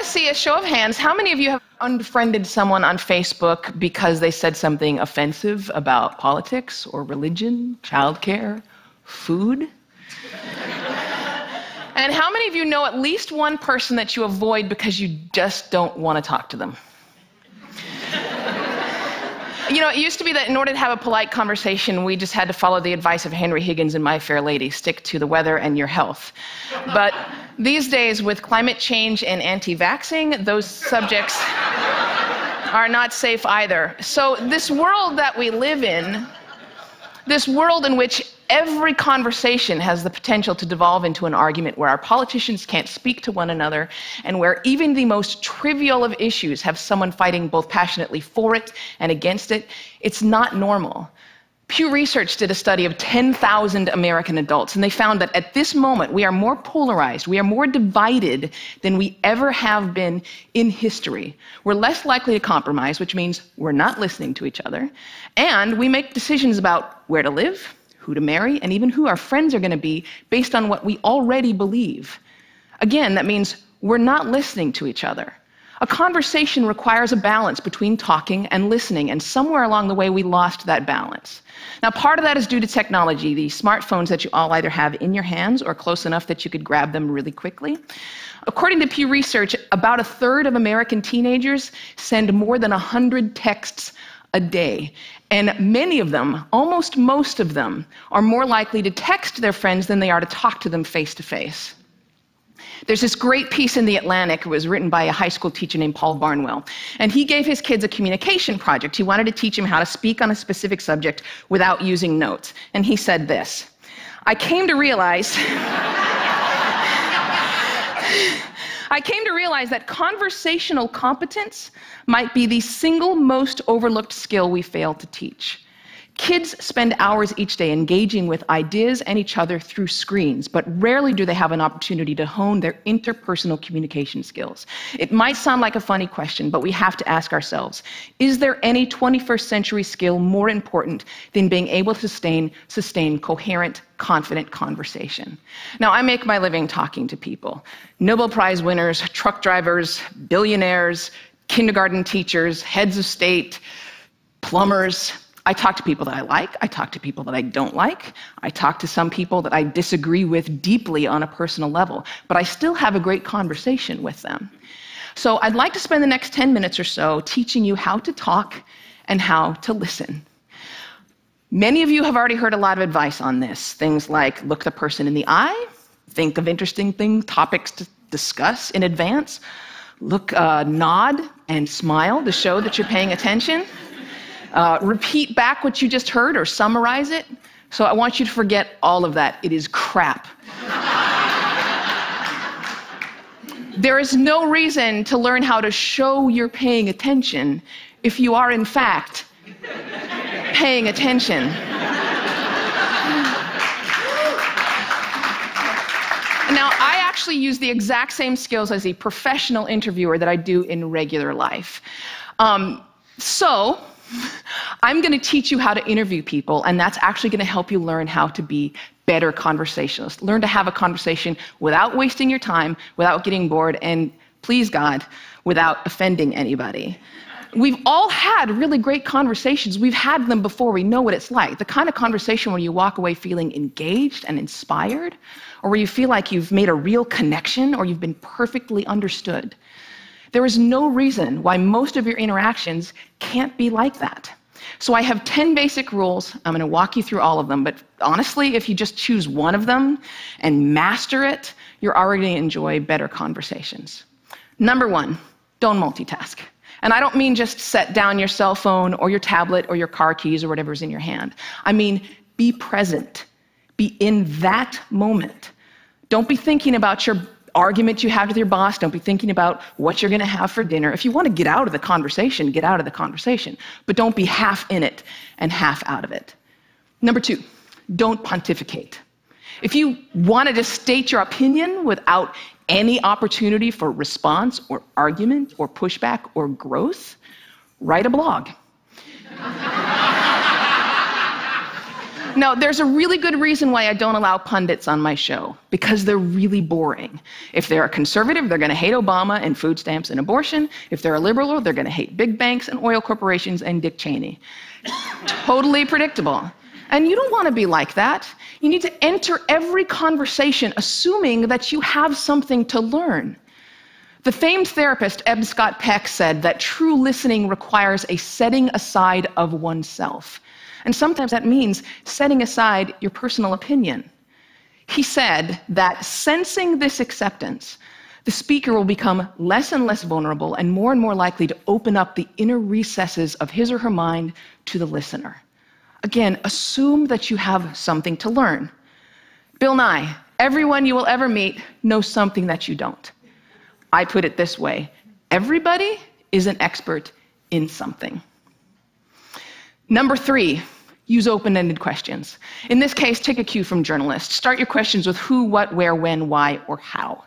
to see a show of hands. How many of you have unfriended someone on Facebook because they said something offensive about politics or religion, childcare, food? And how many of you know at least one person that you avoid because you just don't want to talk to them? You know, it used to be that in order to have a polite conversation, we just had to follow the advice of Henry Higgins and My Fair Lady, stick to the weather and your health. But these days, with climate change and anti-vaxxing, those subjects are not safe either. So this world that we live in, this world in which every conversation has the potential to devolve into an argument, where our politicians can't speak to one another, and where even the most trivial of issues have someone fighting both passionately for it and against it, it's not normal. Pew Research did a study of 10,000 American adults, and they found that at this moment we are more polarized, we are more divided than we ever have been in history. We're less likely to compromise, which means we're not listening to each other, and we make decisions about where to live, who to marry, and even who our friends are going to be based on what we already believe. Again, that means we're not listening to each other. A conversation requires a balance between talking and listening, and somewhere along the way we lost that balance. Now, part of that is due to technology, the smartphones that you all either have in your hands or close enough that you could grab them really quickly. According to Pew Research, about a third of American teenagers send more than 100 texts a day. And many of them, almost most of them, are more likely to text their friends than they are to talk to them face to face. There's this great piece in The Atlantic. It was written by a high school teacher named Paul Barnwell. And he gave his kids a communication project. He wanted to teach them how to speak on a specific subject without using notes. And he said this: I came to realize that conversational competence might be the single most overlooked skill we fail to teach. Kids spend hours each day engaging with ideas and each other through screens, but rarely do they have an opportunity to hone their interpersonal communication skills. It might sound like a funny question, but we have to ask ourselves, is there any 21st century skill more important than being able to sustain coherent, confident conversation? Now, I make my living talking to people. Nobel Prize winners, truck drivers, billionaires, kindergarten teachers, heads of state, plumbers. I talk to people that I like. I talk to people that I don't like. I talk to some people that I disagree with deeply on a personal level, but I still have a great conversation with them. So I'd like to spend the next 10 minutes or so teaching you how to talk and how to listen. Many of you have already heard a lot of advice on this. Things like look the person in the eye, think of interesting topics to discuss in advance, nod and smile to show that you're paying attention. Repeat back what you just heard or summarize it. So I want you to forget all of that. It is crap. There is no reason to learn how to show you're paying attention if you are, in fact, paying attention. Now, I actually use the exact same skills as a professional interviewer that I do in regular life. So I'm going to teach you how to interview people, and that's actually going to help you learn how to be better conversationalists. Learn to have a conversation without wasting your time, without getting bored, and please God, without offending anybody. We've all had really great conversations. We've had them before. We know what it's like. The kind of conversation where you walk away feeling engaged and inspired, or where you feel like you've made a real connection, or you've been perfectly understood. There is no reason why most of your interactions can't be like that. So I have 10 basic rules. I'm going to walk you through all of them, but honestly, if you just choose one of them and master it, you're already going to enjoy better conversations. Number 1, don't multitask. And I don't mean just set down your cell phone or your tablet or your car keys or whatever's in your hand. I mean, be present. Be in that moment. Don't be thinking about your argument you have with your boss. Don't be thinking about what you're going to have for dinner. If you want to get out of the conversation, get out of the conversation. But don't be half in it and half out of it. Number 2, don't pontificate. If you wanted to state your opinion without any opportunity for response or argument or pushback or growth, write a blog. No, there's a really good reason why I don't allow pundits on my show, because they're really boring. If they're a conservative, they're going to hate Obama and food stamps and abortion. If they're a liberal, they're going to hate big banks and oil corporations and Dick Cheney. Totally predictable. And you don't want to be like that. You need to enter every conversation assuming that you have something to learn. The famed therapist Eb Scott Peck said that true listening requires a setting aside of oneself. And sometimes that means setting aside your personal opinion. He said that sensing this acceptance, the speaker will become less and less vulnerable and more likely to open up the inner recesses of his or her mind to the listener. Again, assume that you have something to learn. Bill Nye, everyone you will ever meet knows something that you don't. I put it this way: everybody is an expert in something. Number 3, use open-ended questions. In this case, take a cue from journalists. Start your questions with who, what, where, when, why, or how.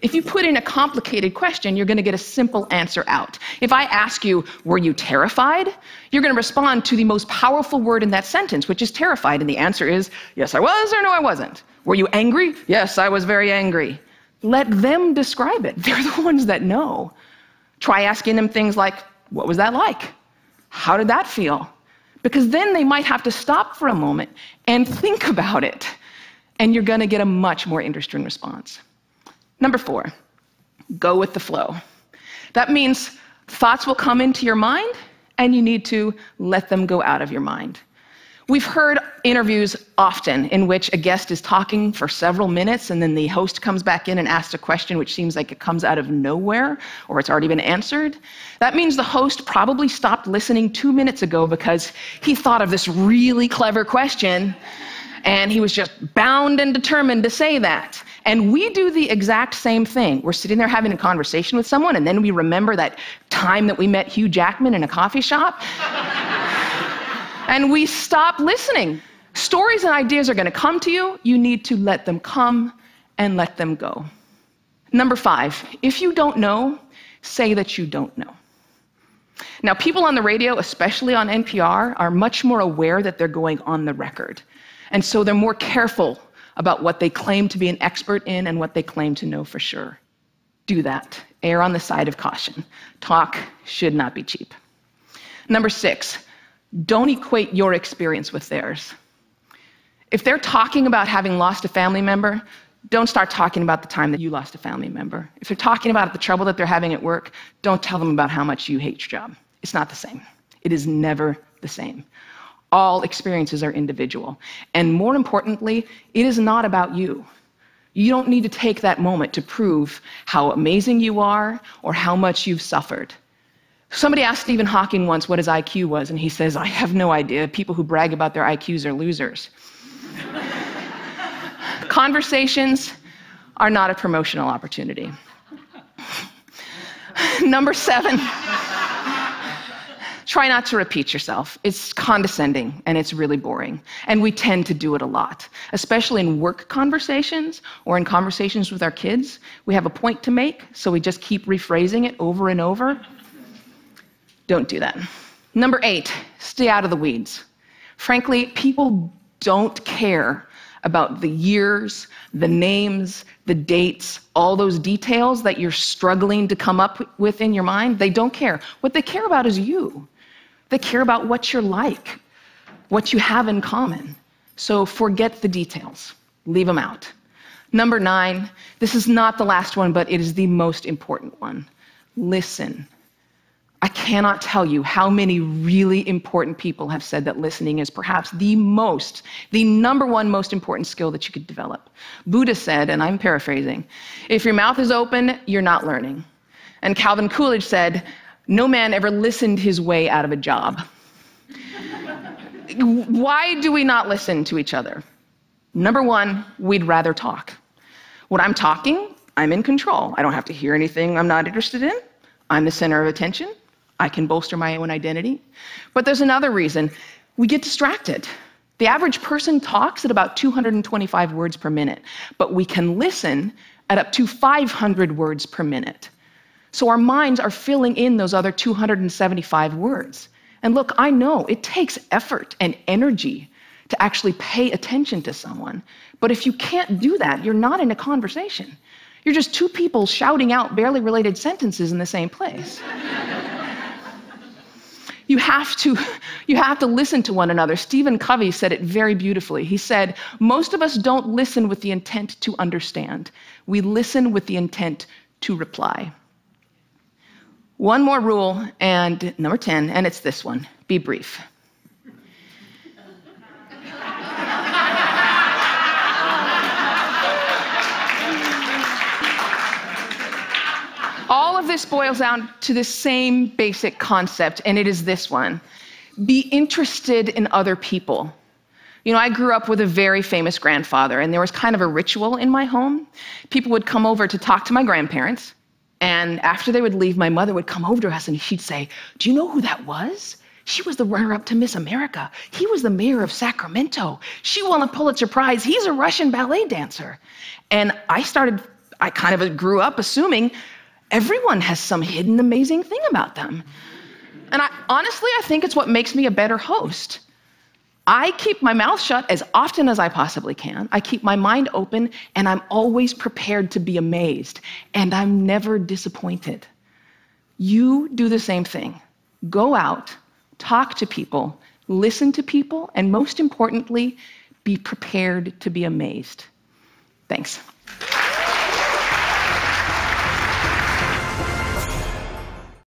If you put in a complicated question, you're going to get a simple answer out. If I ask you, were you terrified? You're going to respond to the most powerful word in that sentence, which is terrified, and the answer is, yes, I was, or no, I wasn't. Were you angry? Yes, I was very angry. Let them describe it. They're the ones that know. Try asking them things like, what was that like? How did that feel? Because then they might have to stop for a moment and think about it, and you're going to get a much more interesting response. Number 4, go with the flow. That means thoughts will come into your mind, and you need to let them go out of your mind. We've heard interviews often in which a guest is talking for several minutes, and then the host comes back in and asks a question which seems like it comes out of nowhere, or it's already been answered. That means the host probably stopped listening 2 minutes ago because he thought of this really clever question, and he was just bound and determined to say that. And we do the exact same thing. We're sitting there having a conversation with someone, and then we remember that time that we met Hugh Jackman in a coffee shop. And we stop listening. Stories and ideas are going to come to you. You need to let them come and let them go. Number 5, if you don't know, say that you don't know. Now, people on the radio, especially on NPR, are much more aware that they're going on the record. And so they're more careful about what they claim to be an expert in and what they claim to know for sure. Do that. Err on the side of caution. Talk should not be cheap. Number 6, don't equate your experience with theirs. If they're talking about having lost a family member, don't start talking about the time that you lost a family member. If they're talking about the trouble that they're having at work, don't tell them about how much you hate your job. It's not the same. It is never the same. All experiences are individual. And more importantly, it is not about you. You don't need to take that moment to prove how amazing you are or how much you've suffered. Somebody asked Stephen Hawking once what his IQ was, and he says, I have no idea. People who brag about their IQs are losers. Conversations are not a promotional opportunity. Number 7, try not to repeat yourself. It's condescending, and it's really boring. And we tend to do it a lot, especially in work conversations or in conversations with our kids. We have a point to make, so we just keep rephrasing it over and over. Don't do that. Number 8, stay out of the weeds. Frankly, people don't care about the years, the names, the dates, all those details that you're struggling to come up with in your mind. They don't care. What they care about is you. They care about what you're like, what you have in common. So forget the details. Leave them out. Number 9, this is not the last one, but it is the most important one. Listen. I cannot tell you how many really important people have said that listening is perhaps the number one most important skill that you could develop. Buddha said, and I'm paraphrasing, if your mouth is open, you're not learning. And Calvin Coolidge said, no man ever listened his way out of a job. Why do we not listen to each other? Number 1, we'd rather talk. When I'm talking, I'm in control. I don't have to hear anything I'm not interested in. I'm the center of attention. I can bolster my own identity. But there's another reason. We get distracted. The average person talks at about 225 words per minute, but we can listen at up to 500 words per minute. So our minds are filling in those other 275 words. And look, I know it takes effort and energy to actually pay attention to someone. But if you can't do that, you're not in a conversation. You're just two people shouting out barely related sentences in the same place. You have to listen to one another. Stephen Covey said it very beautifully. He said, most of us don't listen with the intent to understand. We listen with the intent to reply. One more rule, and number 10, and it's this one: be brief. All of this boils down to the same basic concept, and it is this one: be interested in other people. I grew up with a very famous grandfather, and there was kind of a ritual in my home. People would come over to talk to my grandparents, and after they would leave, my mother would come over to us and she'd say, "Do you know who that was? She was the runner-up to Miss America. He was the mayor of Sacramento. She won a Pulitzer Prize. He's a Russian ballet dancer." And I kind of grew up assuming everyone has some hidden amazing thing about them. And honestly, I think it's what makes me a better host. I keep my mouth shut as often as I possibly can. I keep my mind open, and I'm always prepared to be amazed, and I'm never disappointed. You do the same thing. Go out, talk to people, listen to people, and most importantly, be prepared to be amazed. Thanks.